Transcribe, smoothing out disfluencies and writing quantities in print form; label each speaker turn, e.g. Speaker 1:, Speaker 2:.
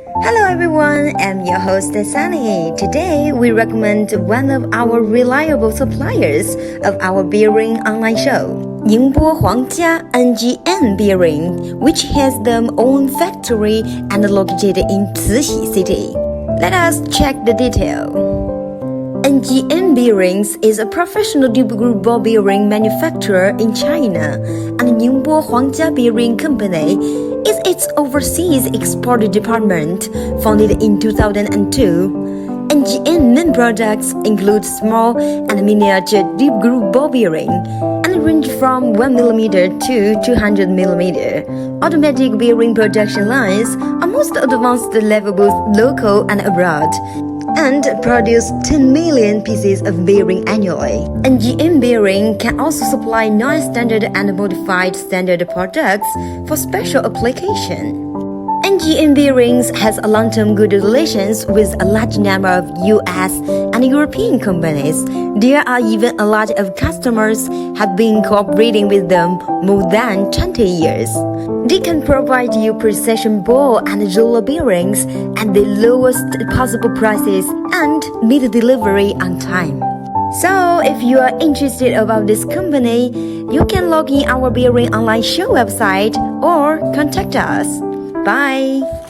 Speaker 1: Hello everyone, I'm your host Sunny. Today we recommend one of our reliable suppliers of our bearing online show, NingBo HuangJia NGN Bearing, which has their own factory and located in Cixi City. Let us check the detail. NGN Bearings is a professional deep groove ball bearing manufacturer in China, and NingBo HuangJia Bearing Company is its overseas export department, founded in 2002. NGN main products include small and miniature deep groove ball bearing, and range from 1mm to 200mm. Automatic bearing production lines are most advanced level both local and abroad, and produce 10 million pieces of bearing annually. NGN Bearing can also supply non-standard and modified standard products for special application. NGN Bearings has a long-term good relations with a large number of US and European companies. There are even a lot of customers have been cooperating with them more than 20 years. They can provide you precision ball and roller bearings at the lowest possible prices and meet delivery on time. So, if you are interested about this company, you can log in our bearing online show website or contact us. Bye!